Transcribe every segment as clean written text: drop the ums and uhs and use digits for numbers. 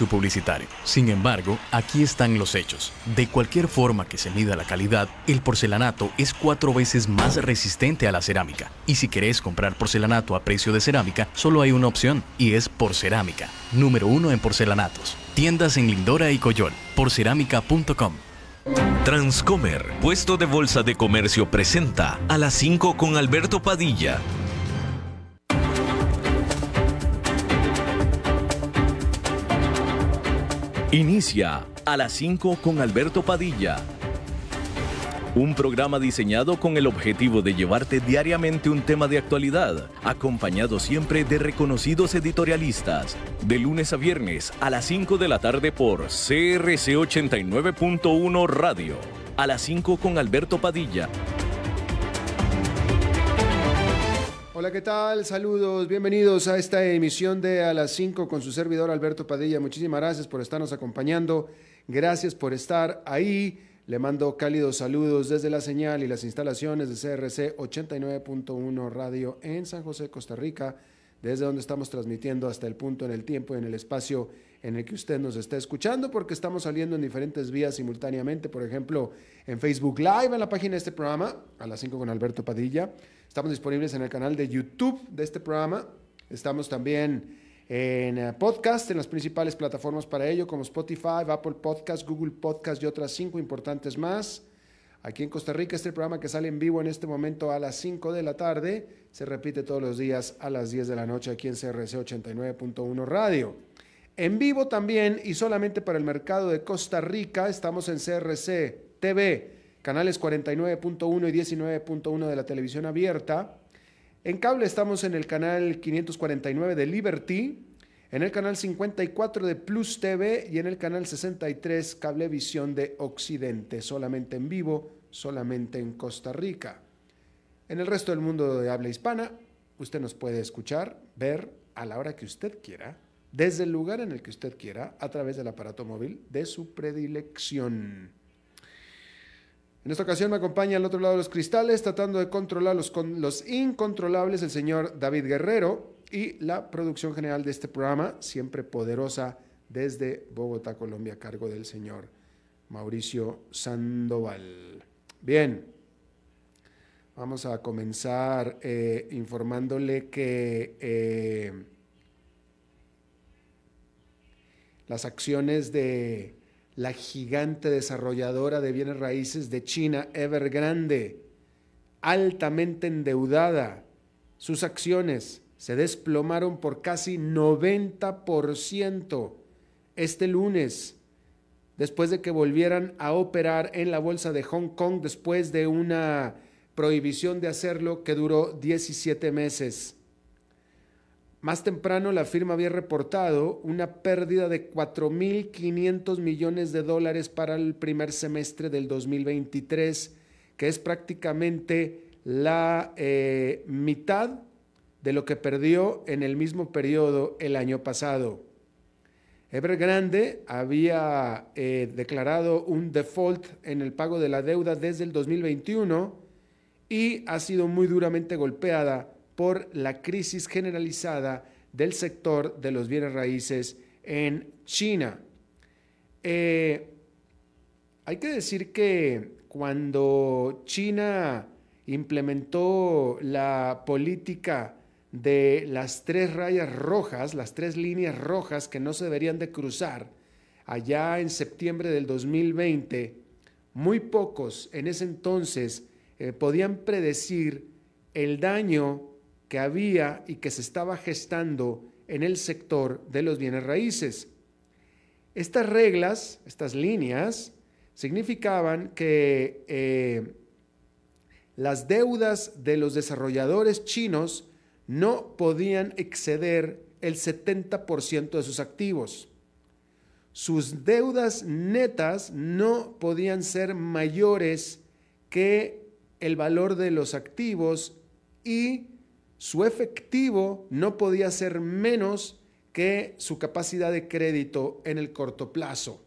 publicitario. Sin embargo, aquí están los hechos. De cualquier forma que se mida la calidad, el porcelanato es 4 veces más resistente a la cerámica. Y si querés comprar porcelanato a precio de cerámica, solo hay una opción, y es Porcerámica, número 1 en porcelanatos. Tiendas en Lindora y Coyol, porcerámica.com. Transcomer, puesto de bolsa de comercio, presenta A las 5 con Alberto Padilla. Inicia A las 5 con Alberto Padilla. Un programa diseñado con el objetivo de llevarte diariamente un tema de actualidad, acompañado siempre de reconocidos editorialistas, de lunes a viernes a las 5 de la tarde por CRC 89.1 Radio. A las 5 con Alberto Padilla. Hola, ¿qué tal? Saludos, bienvenidos a esta emisión de A las 5 con su servidor Alberto Padilla. Muchísimas gracias por estarnos acompañando, gracias por estar ahí. Le mando cálidos saludos desde la señal y las instalaciones de CRC 89.1 Radio en San José, Costa Rica, desde donde estamos transmitiendo hasta el punto en el tiempo y en el espacio en el que usted nos está escuchando, porque estamos saliendo en diferentes vías simultáneamente, por ejemplo, en Facebook Live, en la página de este programa, A las 5 con Alberto Padilla. Estamos disponibles en el canal de YouTube de este programa. Estamos también en podcast, en las principales plataformas para ello, como Spotify, Apple Podcast, Google Podcast y otras 5 importantes más. Aquí en Costa Rica, este programa que sale en vivo en este momento a las 5 de la tarde, se repite todos los días a las 10 de la noche aquí en CRC 89.1 Radio. En vivo también y solamente para el mercado de Costa Rica, estamos en CRC TV, canales 49.1 y 19.1 de la televisión abierta. En cable estamos en el canal 549 de Liberty, en el canal 54 de Plus TV y en el canal 63 Cablevisión de Occidente, solamente en vivo, solamente en Costa Rica. En el resto del mundo de habla hispana, usted nos puede escuchar, ver a la hora que usted quiera, desde el lugar en el que usted quiera, a través del aparato móvil de su predilección. En esta ocasión me acompaña al otro lado de los cristales, tratando de controlar los incontrolables, el señor David Guerrero, y la producción general de este programa, siempre poderosa, desde Bogotá, Colombia, a cargo del señor Mauricio Sandoval. Bien, vamos a comenzar informándole que las acciones de la gigante desarrolladora de bienes raíces de China, Evergrande, altamente endeudada, sus acciones se desplomaron por casi 90% este lunes, después de que volvieran a operar en la bolsa de Hong Kong después de una prohibición de hacerlo que duró 17 meses. Más temprano, la firma había reportado una pérdida de 4.500 millones de dólares para el primer semestre del 2023, que es prácticamente la mitad de lo que perdió en el mismo periodo el año pasado. Evergrande había declarado un default en el pago de la deuda desde el 2021 y ha sido muy duramente golpeada por la crisis generalizada del sector de los bienes raíces en China. Hay que decir que cuando China implementó la política de las 3 rayas rojas, las 3 líneas rojas que no se deberían de cruzar, allá en septiembre del 2020, muy pocos en ese entonces podían predecir el daño que había y que se estaba gestando en el sector de los bienes raíces. Estas reglas, estas líneas, significaban que las deudas de los desarrolladores chinos no podían exceder el 70% de sus activos. Sus deudas netas no podían ser mayores que el valor de los activos y su efectivo no podía ser menos que su capacidad de crédito en el corto plazo.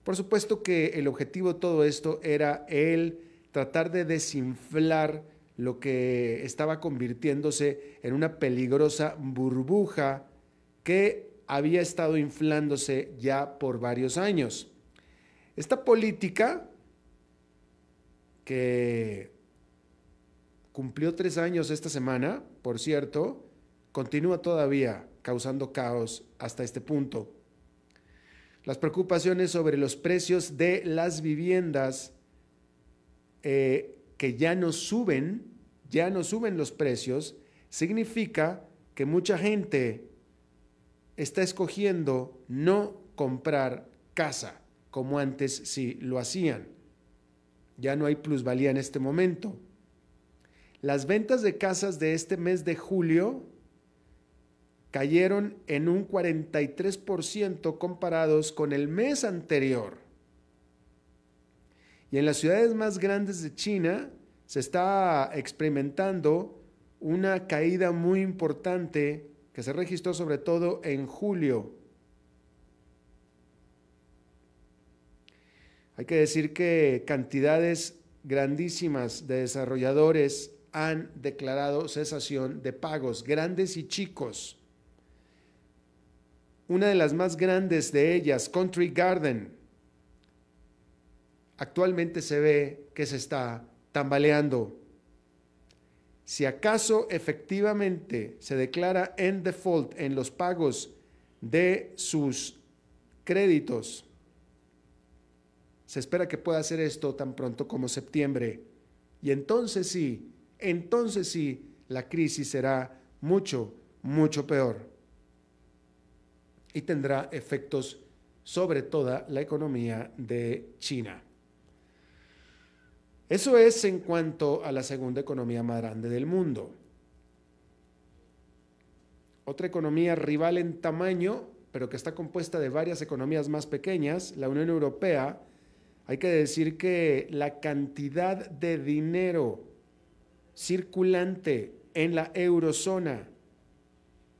Por supuesto que el objetivo de todo esto era el tratar de desinflar lo que estaba convirtiéndose en una peligrosa burbuja que había estado inflándose ya por varios años. Esta política, que cumplió 3 años esta semana, por cierto, continúa todavía causando caos hasta este punto. Las preocupaciones sobre los precios de las viviendas que ya no suben los precios, significa que mucha gente está escogiendo no comprar casa como antes sí lo hacían. Ya no hay plusvalía en este momento. Las ventas de casas de este mes de julio cayeron en un 43% comparados con el mes anterior. Y en las ciudades más grandes de China se está experimentando una caída muy importante que se registró sobre todo en julio. Hay que decir que cantidades grandísimas de desarrolladores han declarado cesación de pagos, grandes y chicos. Una de las más grandes de ellas, Country Garden, actualmente se ve que se está tambaleando. Si acaso efectivamente se declara en default en los pagos de sus créditos, se espera que pueda hacer esto tan pronto como septiembre. Y entonces sí, la crisis será mucho, mucho peor. Y tendrá efectos sobre toda la economía de China. Eso es en cuanto a la segunda economía más grande del mundo. Otra economía rival en tamaño, pero que está compuesta de varias economías más pequeñas, la Unión Europea. Hay que decir que la cantidad de dinero circulante en la eurozona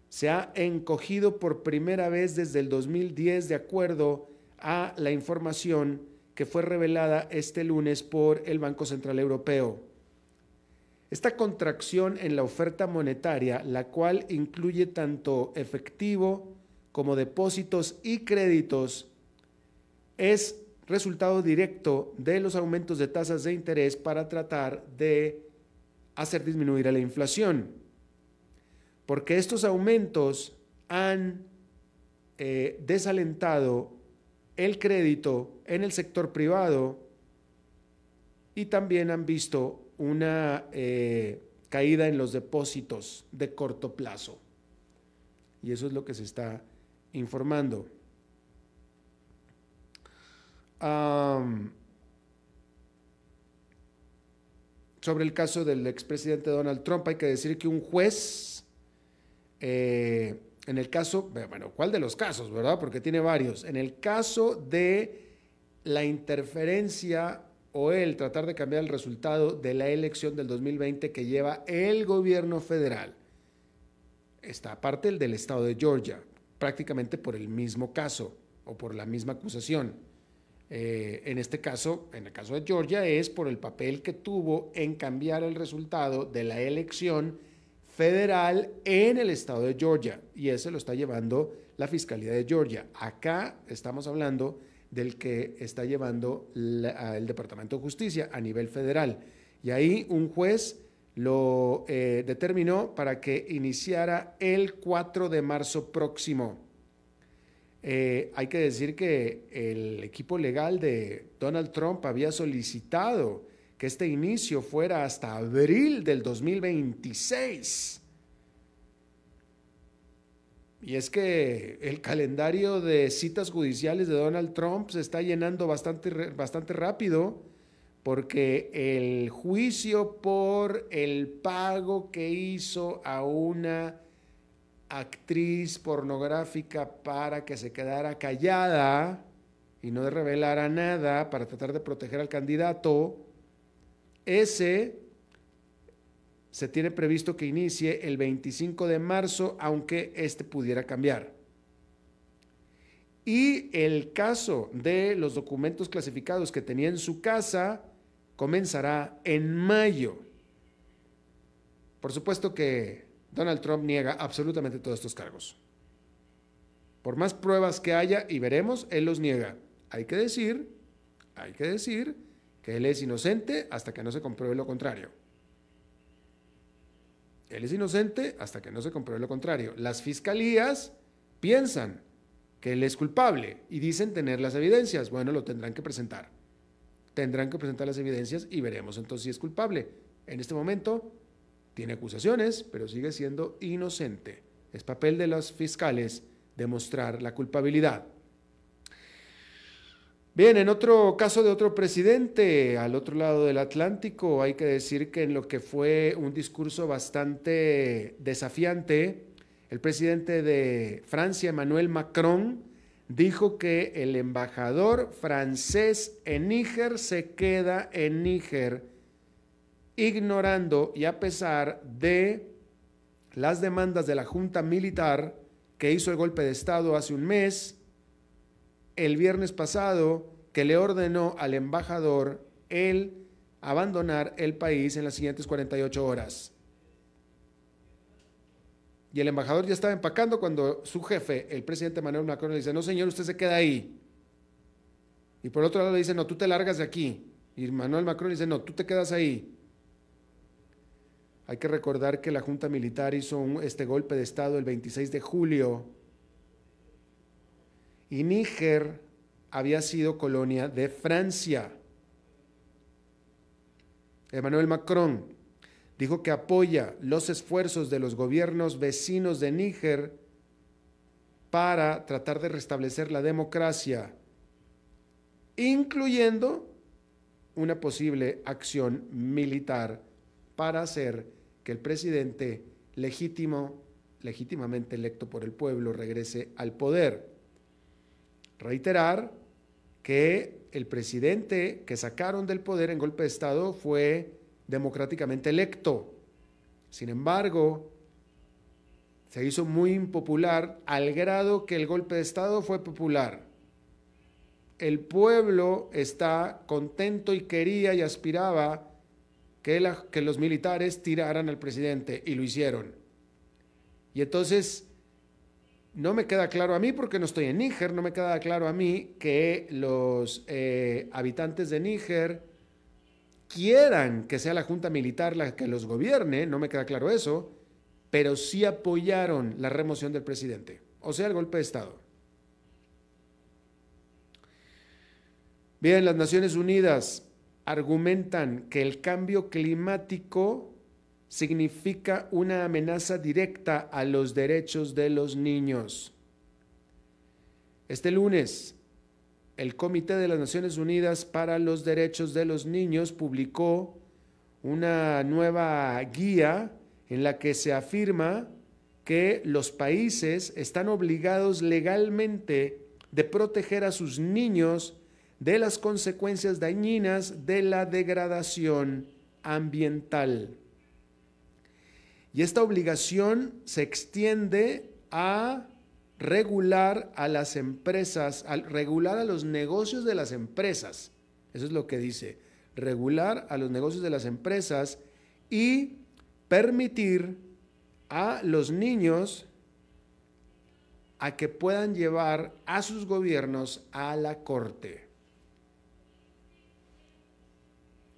se ha encogido por primera vez desde el 2010, de acuerdo a la información que fue revelada este lunes por el Banco Central Europeo. Esta contracción en la oferta monetaria, la cual incluye tanto efectivo como depósitos y créditos, es resultado directo de los aumentos de tasas de interés para tratar de hacer disminuir a la inflación, porque estos aumentos han desalentado el crédito en el sector privado y también han visto una caída en los depósitos de corto plazo. Y eso es lo que se está informando. Sobre el caso del expresidente Donald Trump, hay que decir que un juez, en el caso, bueno, ¿cuál de los casos, verdad? Porque tiene varios. En el caso de la interferencia o el tratar de cambiar el resultado de la elección del 2020 que lleva el gobierno federal, está aparte el del estado de Georgia, prácticamente por el mismo caso o por la misma acusación. En este caso, en el caso de Georgia, es por el papel que tuvo en cambiar el resultado de la elección federal en el estado de Georgia, y ese lo está llevando la Fiscalía de Georgia. Acá estamos hablando del que está llevando el Departamento de Justicia a nivel federal, y ahí un juez lo determinó para que iniciara el 4 de marzo próximo. Hay que decir que el equipo legal de Donald Trump había solicitado que este inicio fuera hasta abril del 2026. Y es que el calendario de citas judiciales de Donald Trump se está llenando bastante rápido, porque el juicio por el pago que hizo a una actriz pornográfica para que se quedara callada y no revelara nada para tratar de proteger al candidato, ese se tiene previsto que inicie el 25 de marzo, aunque este pudiera cambiar. Y el caso de los documentos clasificados que tenía en su casa comenzará en mayo. Por supuesto que Donald Trump niega absolutamente todos estos cargos. Por más pruebas que haya, y veremos, él los niega. Hay que decir que él es inocente hasta que no se compruebe lo contrario. Él es inocente hasta que no se compruebe lo contrario. Las fiscalías piensan que él es culpable y dicen tener las evidencias. Bueno, lo tendrán que presentar. Tendrán que presentar las evidencias y veremos entonces si es culpable. En este momento tiene acusaciones, pero sigue siendo inocente. Es papel de los fiscales demostrar la culpabilidad. Bien, en otro caso de otro presidente, al otro lado del Atlántico, hay que decir que en lo que fue un discurso bastante desafiante, el presidente de Francia, Emmanuel Macron, dijo que el embajador francés en Níger se queda en Níger, ignorando y a pesar de las demandas de la junta militar que hizo el golpe de Estado hace un mes, el viernes pasado, que le ordenó al embajador el abandonar el país en las siguientes 48 horas. Y el embajador ya estaba empacando cuando su jefe, el presidente Emmanuel Macron, le dice, no señor, usted se queda ahí. Y por otro lado le dice, no, tú te largas de aquí. Y Emmanuel Macron dice, no, tú te quedas ahí. Hay que recordar que la junta militar hizo este golpe de Estado el 26 de julio y Níger había sido colonia de Francia. Emmanuel Macron dijo que apoya los esfuerzos de los gobiernos vecinos de Níger para tratar de restablecer la democracia, incluyendo una posible acción militar para hacer que el presidente legítimamente electo por el pueblo regrese al poder. Reiterar que el presidente que sacaron del poder en golpe de Estado fue democráticamente electo. Sin embargo, se hizo muy impopular al grado que el golpe de Estado fue popular. El pueblo está contento y quería y aspiraba que los militares tiraran al presidente y lo hicieron. Y entonces no me queda claro a mí, porque no estoy en Níger, no me queda claro a mí que los habitantes de Níger quieran que sea la junta militar la que los gobierne, no me queda claro eso, pero sí apoyaron la remoción del presidente, o sea, el golpe de Estado. Bien, las Naciones Unidas argumentan que el cambio climático significa una amenaza directa a los derechos de los niños. Este lunes, el Comité de las Naciones Unidas para los Derechos de los Niños publicó una nueva guía en la que se afirma que los países están obligados legalmente de proteger a sus niños de las consecuencias dañinas de la degradación ambiental. Y esta obligación se extiende a regular a las empresas, a regular a los negocios de las empresas. Eso es lo que dice, regular a los negocios de las empresas y permitir a los niños a que puedan llevar a sus gobiernos a la corte.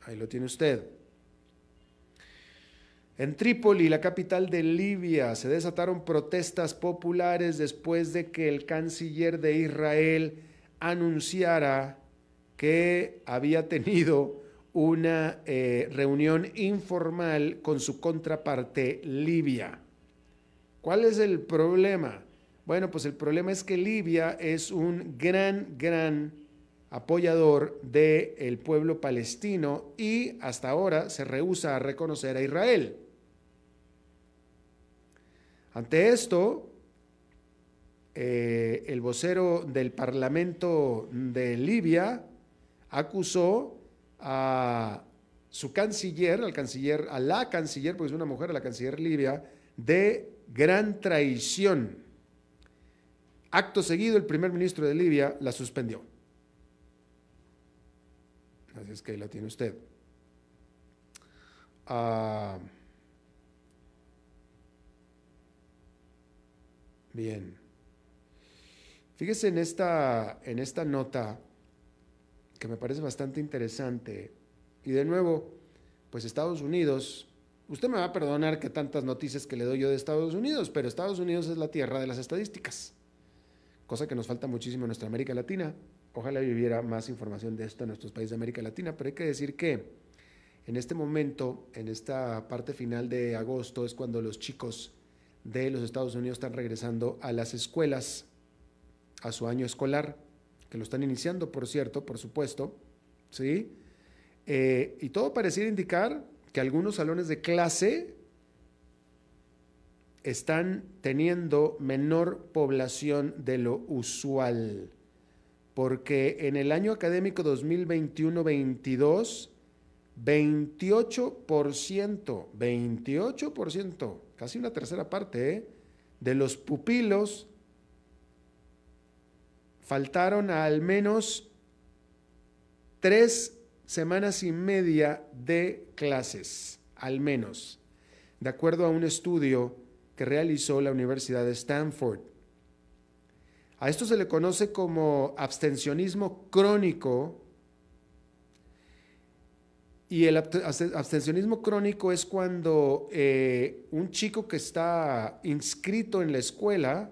Ahí lo tiene usted. En Trípoli, la capital de Libia, se desataron protestas populares después de que el canciller de Israel anunciara que había tenido una reunión informal con su contraparte libia. ¿Cuál es el problema? Bueno, pues el problema es que Libia es un gran apoyador del pueblo palestino y hasta ahora se rehúsa a reconocer a Israel. Ante esto, el vocero del Parlamento de Libia acusó a su canciller, a la canciller, porque es una mujer, a la canciller libia, de gran traición. Acto seguido, el primer ministro de Libia la suspendió. Así es que ahí la tiene usted. Bien. Fíjese en esta nota que me parece bastante interesante. Y de nuevo, pues Estados Unidos, usted me va a perdonar que tantas noticias que le doy yo de Estados Unidos, pero Estados Unidos es la tierra de las estadísticas, cosa que nos falta muchísimo en nuestra América Latina. Ojalá hubiera más información de esto en nuestros países de América Latina, pero hay que decir que en este momento, en esta parte final de agosto, es cuando los chicos de los Estados Unidos están regresando a las escuelas, a su año escolar, que lo están iniciando, por cierto, por supuesto, ¿sí? Y todo pareciera indicar que algunos salones de clase están teniendo menor población de lo usual, porque en el año académico 2021-22, 28%, casi una tercera parte, de los pupilos faltaron a al menos 3 semanas y media de clases, al menos, de acuerdo a un estudio que realizó la Universidad de Stanford. A esto se le conoce como abstencionismo crónico, y el abstencionismo crónico es cuando un chico que está inscrito en la escuela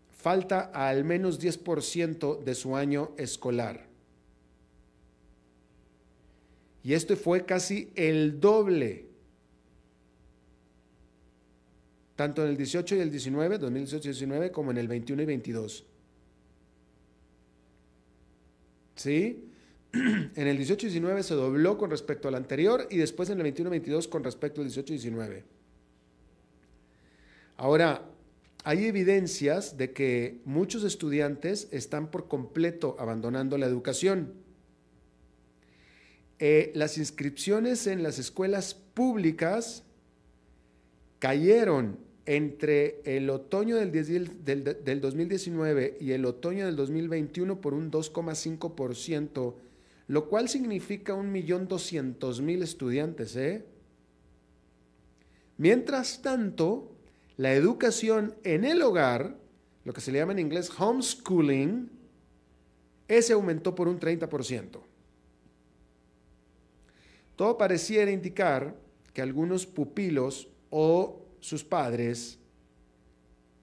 falta a al menos 10% de su año escolar. Y esto fue casi el doble, tanto en el 18 y el 19, 2018 y 19, como en el 21 y 22. ¿Sí? En el 18 y 19 se dobló con respecto al anterior y después en el 21 y 22 con respecto al 18 y 19. Ahora, hay evidencias de que muchos estudiantes están por completo abandonando la educación. Las inscripciones en las escuelas públicas cayeron entre el otoño del 2019 y el otoño del 2021 por un 2,5%, lo cual significa 1.200.000 estudiantes. Mientras tanto, la educación en el hogar, lo que se le llama en inglés homeschooling, ese aumentó por un 30%. Todo pareciera indicar que algunos pupilos o sus padres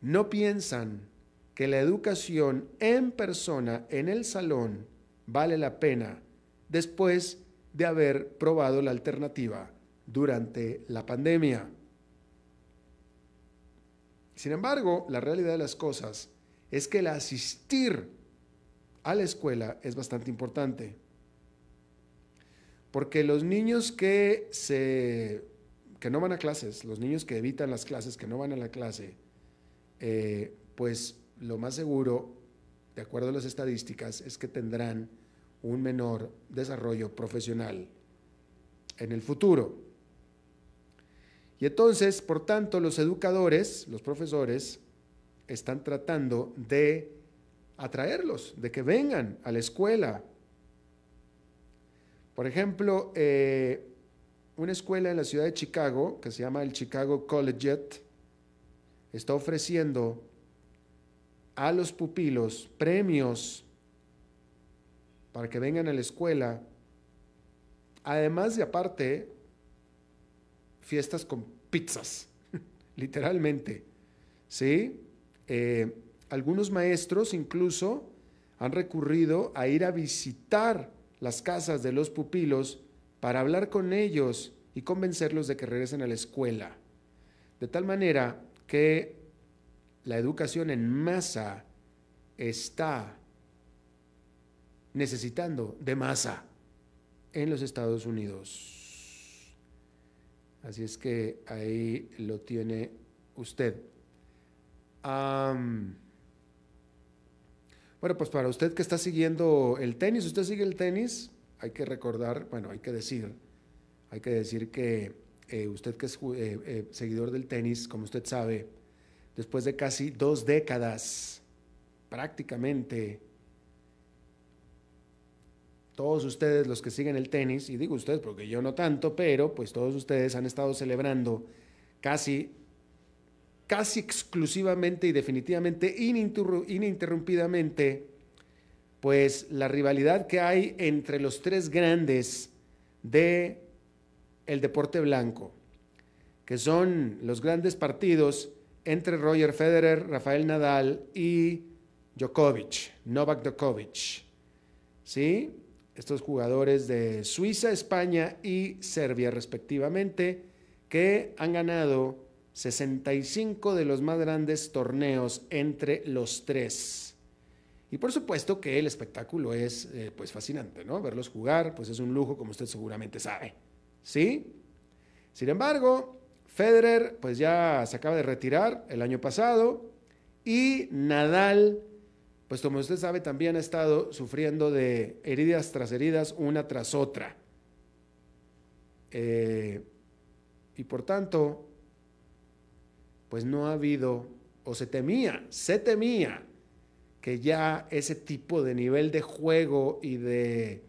no piensan que la educación en persona, en el salón, vale la pena después de haber probado la alternativa durante la pandemia. Sin embargo, la realidad de las cosas es que el asistir a la escuela es bastante importante, porque los niños que no van a clases, los niños que evitan las clases, que no van a la clase, pues lo más seguro, de acuerdo a las estadísticas, es que tendrán un menor desarrollo profesional en el futuro. Y entonces, por tanto, los educadores, los profesores, están tratando de atraerlos, de que vengan a la escuela. Por ejemplo, una escuela en la ciudad de Chicago, que se llama el Chicago Collegiate, está ofreciendo a los pupilos premios para que vengan a la escuela, además de aparte, fiestas con pizzas, literalmente, ¿sí? Algunos maestros incluso han recurrido a ir a visitar las casas de los pupilos para hablar con ellos y convencerlos de que regresen a la escuela. De tal manera que la educación en masa está necesitando de masa en los Estados Unidos. Así es que ahí lo tiene usted. Bueno, pues para usted que está siguiendo el tenis, ¿usted sigue el tenis? Hay que recordar, bueno, hay que decir que usted que es seguidor del tenis, como usted sabe, después de casi 2 décadas, prácticamente, todos ustedes los que siguen el tenis, y digo ustedes porque yo no tanto, pero pues todos ustedes han estado celebrando casi casi exclusivamente y definitivamente, ininterrumpidamente, pues la rivalidad que hay entre los tres grandes de el deporte blanco, que son los grandes partidos entre Roger Federer, Rafael Nadal y Novak Djokovic, ¿sí? Estos jugadores de Suiza, España y Serbia respectivamente, que han ganado 65 de los más grandes torneos entre los tres. Y por supuesto que el espectáculo es pues fascinante, ¿no? Verlos jugar, pues es un lujo, como usted seguramente sabe, ¿sí? Sin embargo, Federer pues ya se acaba de retirar el año pasado y Nadal, pues como usted sabe, también ha estado sufriendo de heridas tras heridas, una tras otra. Y por tanto, pues no ha habido, o se temía que ya ese tipo de nivel de juego y de,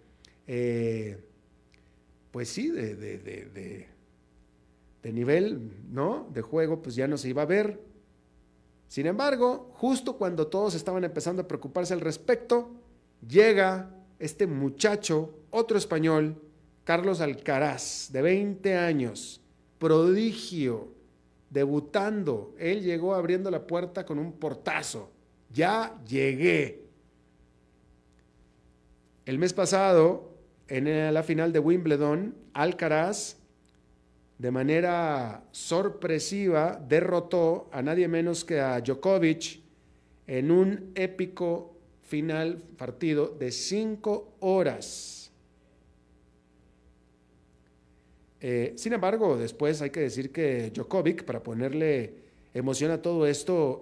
pues sí, de nivel, ¿no?, de juego, pues ya no se iba a ver. Sin embargo, justo cuando todos estaban empezando a preocuparse al respecto, llega este muchacho, otro español, Carlos Alcaraz, de 20 años, prodigio, debutando. Él llegó abriendo la puerta con un portazo. Ya llegué. El mes pasado, en la final de Wimbledon, Alcaraz, de manera sorpresiva, derrotó a nadie menos que a Djokovic en un épico final partido de 5 horas. Sin embargo, después hay que decir que Djokovic, para ponerle emoción a todo esto,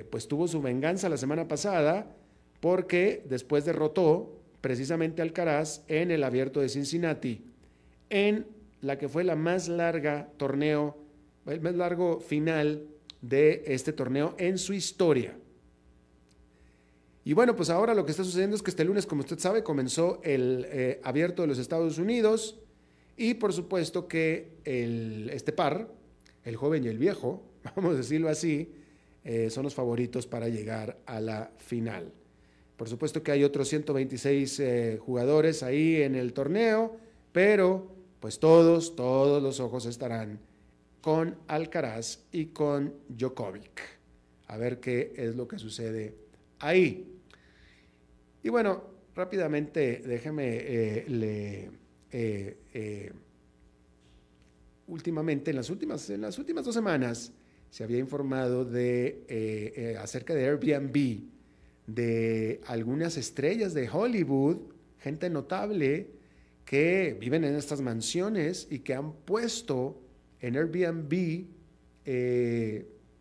pues tuvo su venganza la semana pasada, porque después derrotó precisamente a Alcaraz en el Abierto de Cincinnati, en la que fue la más larga torneo, el más largo final de este torneo en su historia. Y bueno, pues ahora lo que está sucediendo es que este lunes, como usted sabe, comenzó el Abierto de los Estados Unidos, y por supuesto que este par, el joven y el viejo, vamos a decirlo así, son los favoritos para llegar a la final. Por supuesto que hay otros 126 jugadores ahí en el torneo, pero pues todos los ojos estarán con Alcaraz y con Djokovic. A ver qué es lo que sucede ahí. Y bueno, rápidamente déjeme últimamente, en las últimas 2 semanas, se había informado acerca de Airbnb, de algunas estrellas de Hollywood, gente notable que viven en estas mansiones y que han puesto en Airbnb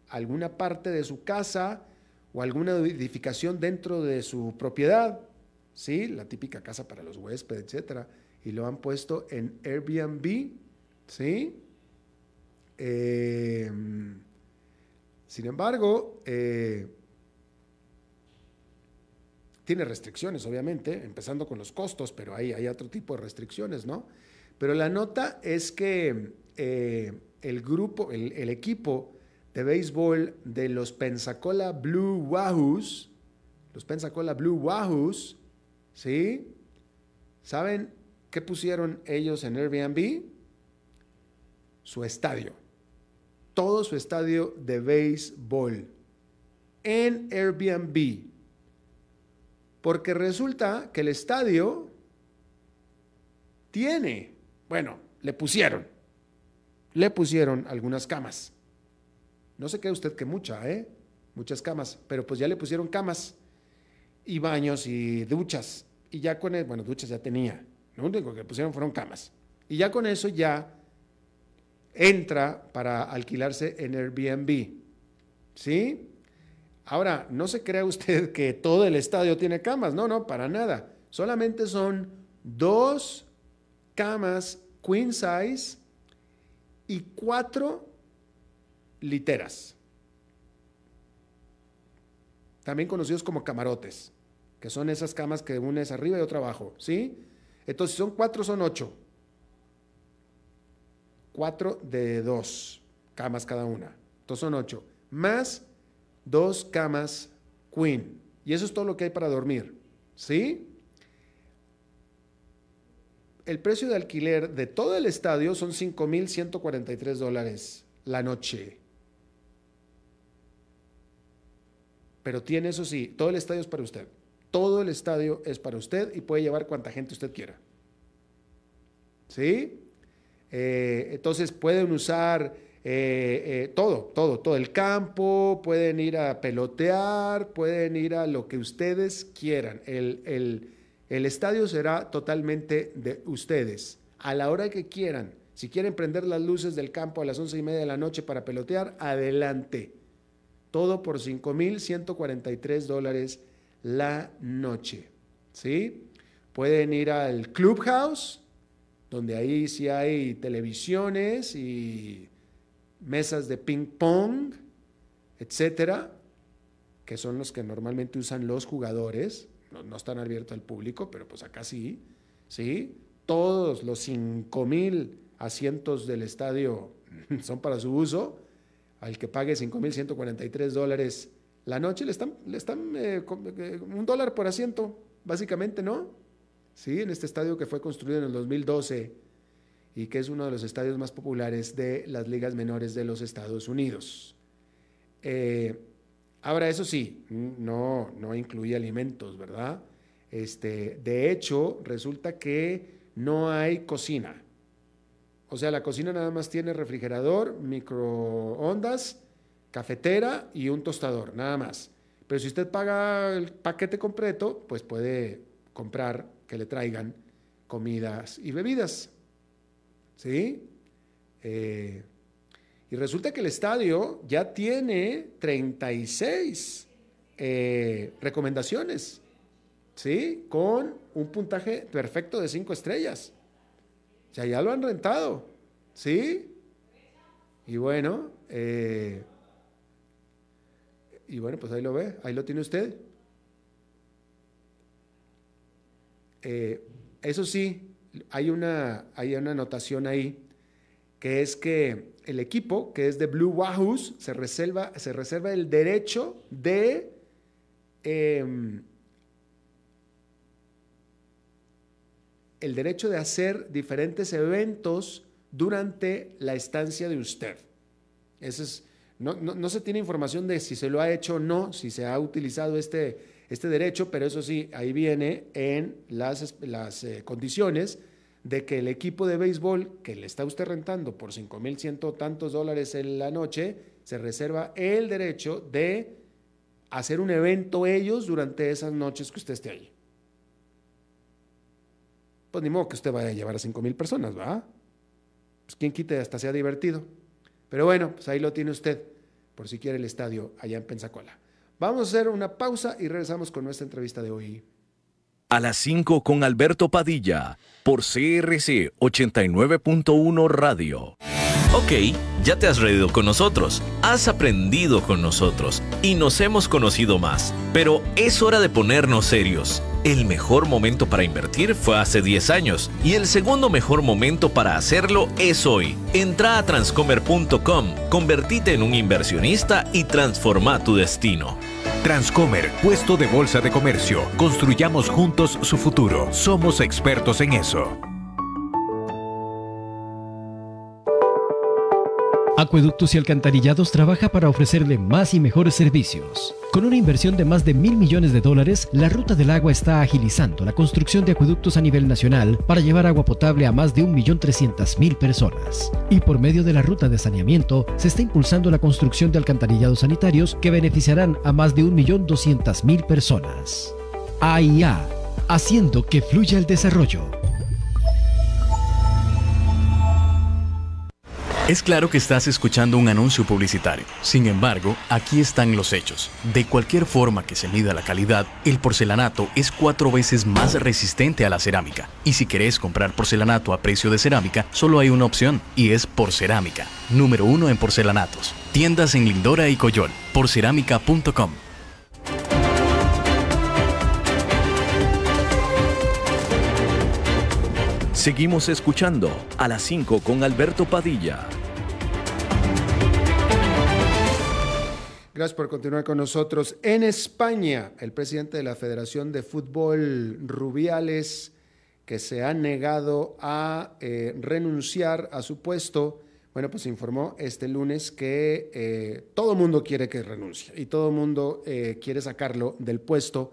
alguna parte de su casa o alguna edificación dentro de su propiedad, ¿sí? La típica casa para los huéspedes, etcétera, y lo han puesto en Airbnb, ¿sí? Sin embargo, tiene restricciones, obviamente, empezando con los costos, pero hay otro tipo de restricciones, ¿no? Pero la nota es que el equipo de béisbol de los Pensacola Blue Wahoos, ¿sí? ¿Saben qué pusieron ellos en Airbnb? Su estadio. Todo su estadio de béisbol en Airbnb. Porque resulta que el estadio le pusieron algunas camas. No se cree usted que muchas camas, pero pues ya le pusieron camas y baños y duchas. Y ya con duchas ya tenía. Lo único que pusieron fueron camas. Y ya con eso ya entra para alquilarse en Airbnb. ¿Sí? Ahora, no se crea usted que todo el estadio tiene camas. No, para nada. Solamente son 2 camas queen size y 4 literas. También conocidos como camarotes, que son esas camas que una es arriba y otra abajo, ¿sí? Entonces, si son 4, son 8. 4 de 2 camas cada una. Entonces son 8. más 2 camas queen. Y eso es todo lo que hay para dormir, ¿sí? El precio de alquiler de todo el estadio son $5,143 la noche. Pero tiene, eso sí, todo el estadio es para usted. Todo el estadio es para usted y puede llevar cuanta gente usted quiera. ¿Sí? Entonces pueden usar todo el campo, pueden ir a pelotear, pueden ir a lo que ustedes quieran. El estadio será totalmente de ustedes, a la hora que quieran. Si quieren prender las luces del campo a las 11:30 de la noche para pelotear, adelante. Todo por $5,143 la noche, ¿sí? Pueden ir al Clubhouse, donde ahí sí hay televisiones y mesas de ping pong, etcétera, que son los que normalmente usan los jugadores. No están abiertos al público, pero pues acá sí, ¿sí? Todos los 5,000 asientos del estadio son para su uso. Al que pague $5,143 la noche, le están $1 por asiento, básicamente, ¿no? Sí, en este estadio que fue construido en el 2012 y que es uno de los estadios más populares de las ligas menores de los Estados Unidos. Ahora, eso sí, no incluye alimentos, ¿verdad? De hecho, resulta que no hay cocina. O sea, la cocina nada más tiene refrigerador, microondas, cafetera y un tostador, nada más. Pero si usted paga el paquete completo, pues puede comprar que le traigan comidas y bebidas. ¿Sí? Y resulta que el estadio ya tiene 36 recomendaciones, ¿sí? Con un puntaje perfecto de 5 estrellas. O sea, ya lo han rentado, ¿sí? Y bueno, pues ahí lo ve, ahí lo tiene usted. Eso sí, hay una anotación ahí, que es que el equipo, que es de Blue Wahoos, se reserva el derecho de hacer diferentes eventos durante la estancia de usted. Eso es, no se tiene información de si se lo ha hecho o no, si se ha utilizado este derecho, pero eso sí, ahí viene en las condiciones de que el equipo de béisbol que le está usted rentando por $5,100 tantos en la noche, se reserva el derecho de hacer un evento ellos durante esas noches que usted esté ahí. Pues ni modo que usted vaya a llevar a 5,000 personas, ¿va? Pues quien quite, hasta sea divertido. Pero bueno, pues ahí lo tiene usted, por si quiere el estadio allá en Pensacola. Vamos a hacer una pausa y regresamos con nuestra entrevista de hoy. A las 5 con Alberto Padilla, por CRC 89.1 Radio. Ok, ya te has reído con nosotros, has aprendido con nosotros y nos hemos conocido más. Pero es hora de ponernos serios. El mejor momento para invertir fue hace 10 años y el segundo mejor momento para hacerlo es hoy. Entra a transcomer.com, convertite en un inversionista y transforma tu destino. Transcomer, puesto de bolsa de comercio. Construyamos juntos su futuro. Somos expertos en eso. Acueductos y Alcantarillados trabaja para ofrecerle más y mejores servicios. Con una inversión de más de $1,000 millones, la Ruta del Agua está agilizando la construcción de acueductos a nivel nacional para llevar agua potable a más de 1.300.000 personas. Y por medio de la ruta de saneamiento, se está impulsando la construcción de alcantarillados sanitarios que beneficiarán a más de 1.200.000 personas. AIA, haciendo que fluya el desarrollo. Es claro que estás escuchando un anuncio publicitario. Sin embargo, aquí están los hechos. De cualquier forma que se mida la calidad, el porcelanato es 4 veces más resistente a la cerámica. Y si querés comprar porcelanato a precio de cerámica, solo hay una opción, y es Porcerámica. Número 1 en porcelanatos. Tiendas en Lindora y Coyol. Porcerámica.com. Seguimos escuchando a las 5 con Alberto Padilla. Gracias por continuar con nosotros. En España, el presidente de la Federación de Fútbol, Rubiales, que se ha negado a renunciar a su puesto, bueno, pues informó este lunes que todo el mundo quiere que renuncie y todo el mundo quiere sacarlo del puesto.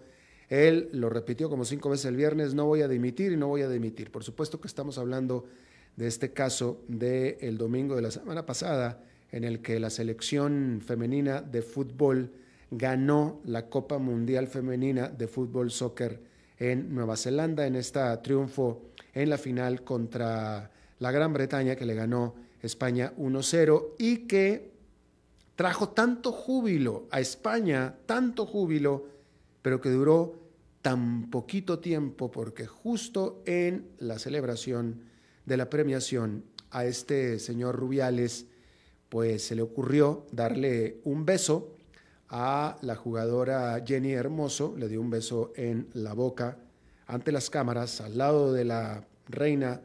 Él lo repitió como 5 veces el viernes: no voy a dimitir y no voy a dimitir. Por supuesto que estamos hablando de este caso del domingo de la semana pasada, en el que la selección femenina de fútbol ganó la Copa Mundial Femenina de Fútbol Soccer en Nueva Zelanda, en este triunfo en la final contra la Gran Bretaña, que le ganó España 1-0, y que trajo tanto júbilo a España, tanto júbilo, pero que duró tan poquito tiempo, porque justo en la celebración de la premiación a este señor Rubiales, pues se le ocurrió darle un beso a la jugadora Jenny Hermoso. Le dio un beso en la boca ante las cámaras, al lado de la reina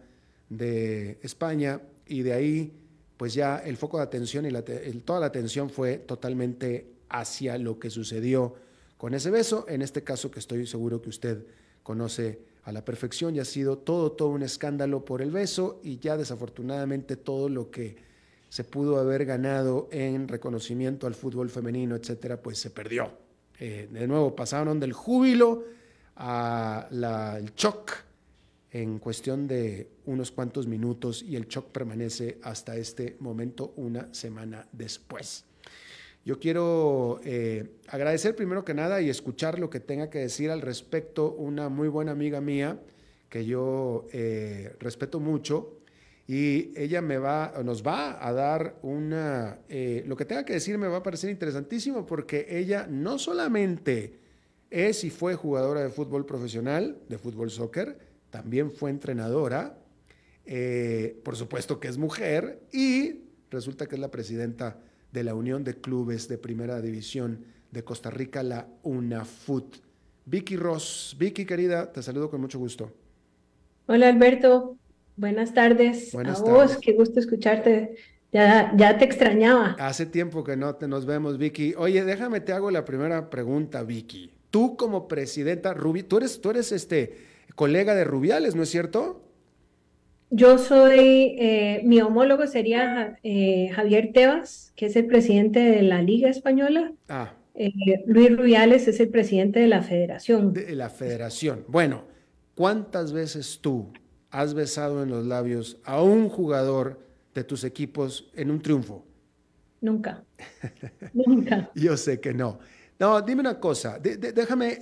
de España, y de ahí pues ya el foco de atención y toda la atención fue totalmente hacia lo que sucedió con ese beso, en este caso que estoy seguro que usted conoce a la perfección, y ha sido todo un escándalo por el beso, y ya desafortunadamente todo lo que se pudo haber ganado en reconocimiento al fútbol femenino, etcétera, pues se perdió. De nuevo pasaron del júbilo al shock en cuestión de unos cuantos minutos, y el shock permanece hasta este momento, una semana después. Yo quiero agradecer primero que nada y escuchar lo que tenga que decir al respecto una muy buena amiga mía que yo respeto mucho, y ella nos va a dar lo que tenga que decir me va a parecer interesantísimo, porque ella no solamente es y fue jugadora de fútbol profesional, de fútbol soccer, también fue entrenadora, por supuesto que es mujer, y resulta que es la presidenta de la Unión de Clubes de Primera División de Costa Rica, la UNAFUT. Vicky Ross. Vicky, querida, te saludo con mucho gusto. Hola, Alberto, buenas tardes. Buenas a vos, tardes. qué gusto escucharte, ya te extrañaba. Hace tiempo que no nos vemos, Vicky. Oye, déjame te hago la primera pregunta, Vicky. Tú como presidenta, tú eres colega de Rubiales, ¿no es cierto? Yo soy, mi homólogo sería Javier Tebas, que es el presidente de la Liga Española. Luis Rubiales es el presidente de la Federación. De la Federación. Bueno, ¿cuántas veces tú has besado en los labios a un jugador de tus equipos en un triunfo? Nunca. Nunca. Yo sé que no. No, dime una cosa. Déjame,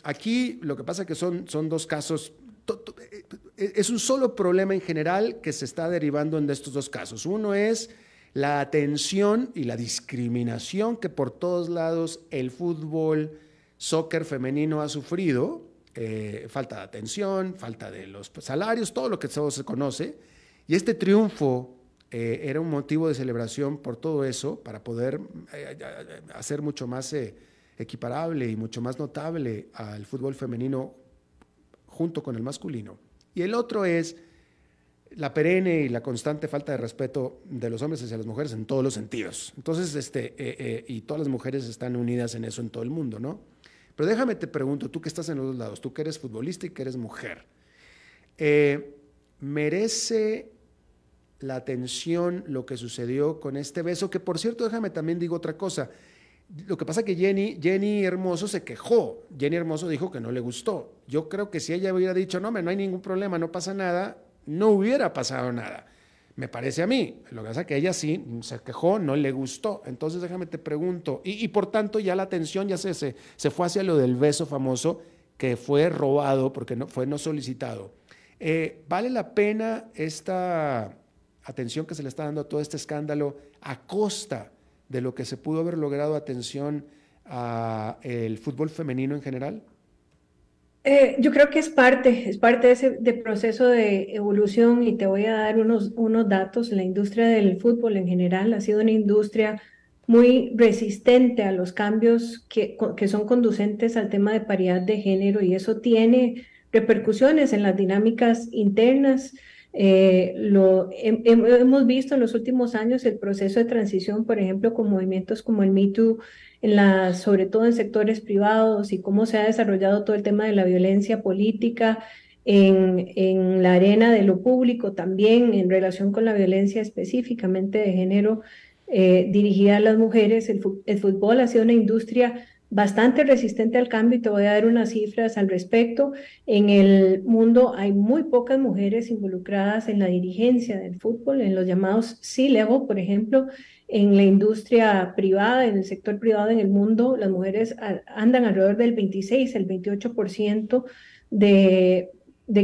aquí lo que pasa es que son dos casos. Es un solo problema en general que se está derivando en estos dos casos. Uno es la atención y la discriminación que por todos lados el fútbol soccer femenino ha sufrido. Falta de atención, falta de los salarios, todo lo que todo se conoce. Y este triunfo era un motivo de celebración por todo eso, para poder hacer mucho más equiparable y mucho más notable al fútbol femenino junto con el masculino. Y el otro es la perenne y la constante falta de respeto de los hombres hacia las mujeres en todos los sentidos. Entonces, y todas las mujeres están unidas en eso en todo el mundo, ¿no? Pero déjame te pregunto, tú que estás en los dos lados, tú que eres futbolista y que eres mujer, ¿merece la atención lo que sucedió con este beso? Que por cierto, déjame también digo otra cosa. Lo que pasa es que Jenny Hermoso se quejó. Jenny Hermoso dijo que no le gustó. Yo creo que si ella hubiera dicho, no hay ningún problema, no pasa nada, no hubiera pasado nada. Me parece a mí. Lo que pasa es que ella sí se quejó, no le gustó. Entonces déjame te pregunto. Y por tanto ya la atención ya se fue hacia lo del beso famoso, que fue robado porque fue no solicitado. ¿Vale la pena esta atención que se le está dando a todo este escándalo a costa de lo que se pudo haber logrado atención al fútbol femenino en general? Yo creo que es parte de ese proceso de evolución, y te voy a dar unos datos. La industria del fútbol en general ha sido una industria muy resistente a los cambios que son conducentes al tema de paridad de género, y eso tiene repercusiones en las dinámicas internas Hemos visto en los últimos años el proceso de transición, por ejemplo, con movimientos como el Me Too, sobre todo en sectores privados, y cómo se ha desarrollado todo el tema de la violencia política en la arena de lo público, también en relación con la violencia específicamente de género dirigida a las mujeres. El fútbol ha sido una industria bastante resistente al cambio, y te voy a dar unas cifras al respecto. En el mundo hay muy pocas mujeres involucradas en la dirigencia del fútbol, en los llamados C-level, por ejemplo. En la industria privada, en el sector privado en el mundo, las mujeres andan alrededor del 26, el 28% de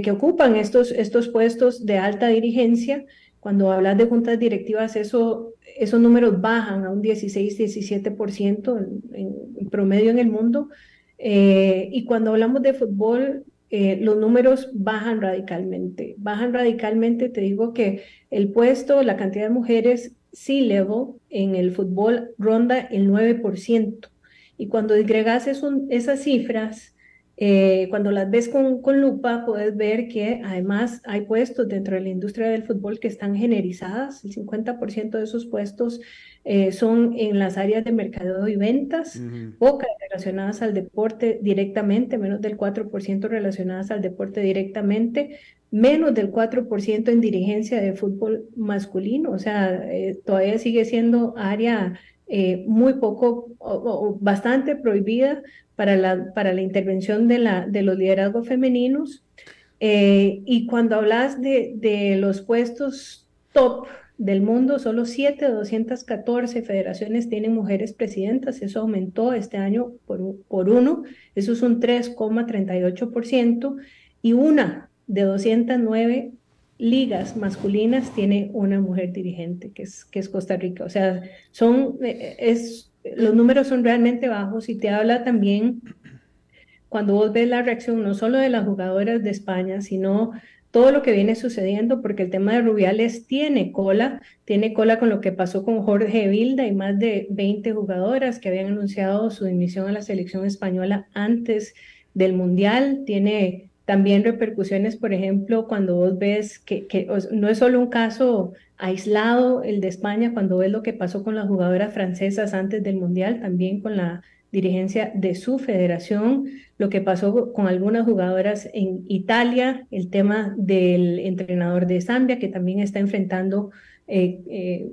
que ocupan estos puestos de alta dirigencia. Cuando hablas de juntas directivas, esos números bajan a un 16, 17% en promedio en el mundo. Y cuando hablamos de fútbol, los números bajan radicalmente. Bajan radicalmente, te digo que la cantidad de mujeres C-level en el fútbol ronda el 9%. Y cuando agregas esas cifras, cuando las ves con lupa, puedes ver que además hay puestos dentro de la industria del fútbol que están generizadas. El 50% de esos puestos son en las áreas de mercadeo y ventas, pocas relacionadas al deporte directamente, menos del 4% relacionadas al deporte directamente, menos del 4% en dirigencia de fútbol masculino. O sea, todavía sigue siendo área muy poco o bastante prohibida para la intervención de los liderazgos femeninos. Y cuando hablas de los puestos top del mundo, solo 7 de 214 federaciones tienen mujeres presidentas. Eso aumentó este año por uno. Eso es un 3,38%. Y una de 209 ligas masculinas tiene una mujer dirigente, que es Costa Rica. O sea, los números son realmente bajos, y te habla también, cuando vos ves la reacción no solo de las jugadoras de España, sino todo lo que viene sucediendo, porque el tema de Rubiales tiene cola con lo que pasó con Jorge Vilda y más de 20 jugadoras que habían anunciado su dimisión a la selección española antes del Mundial. Tiene también repercusiones, por ejemplo, cuando vos ves que no es solo un caso aislado el de España, cuando ves lo que pasó con las jugadoras francesas antes del Mundial, también con la dirigencia de su federación, lo que pasó con algunas jugadoras en Italia, el tema del entrenador de Zambia, que también está enfrentando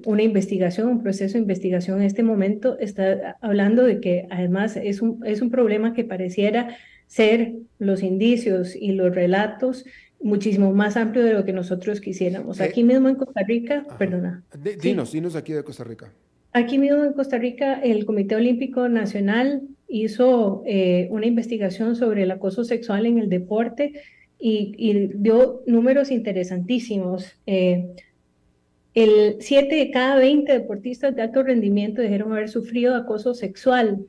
una investigación, un proceso de investigación en este momento. Está hablando de que además es un problema que pareciera ser, los indicios y los relatos, muchísimo más amplio de lo que nosotros quisiéramos. Aquí mismo en Costa Rica, perdona. Dinos aquí de Costa Rica. Aquí mismo en Costa Rica, el Comité Olímpico Nacional hizo una investigación sobre el acoso sexual en el deporte y dio números interesantísimos. 7 de cada 20 deportistas de alto rendimiento dijeron haber sufrido acoso sexual.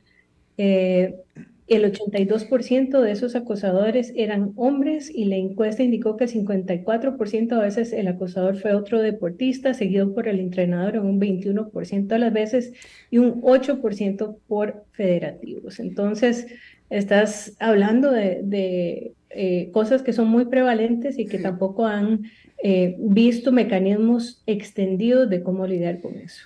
El 82% de esos acosadores eran hombres, y la encuesta indicó que el 54% de veces el acosador fue otro deportista, seguido por el entrenador en un 21% de las veces, y un 8% por federativos. Entonces, estás hablando de cosas que son muy prevalentes y que tampoco han visto mecanismos extendidos de cómo lidiar con eso.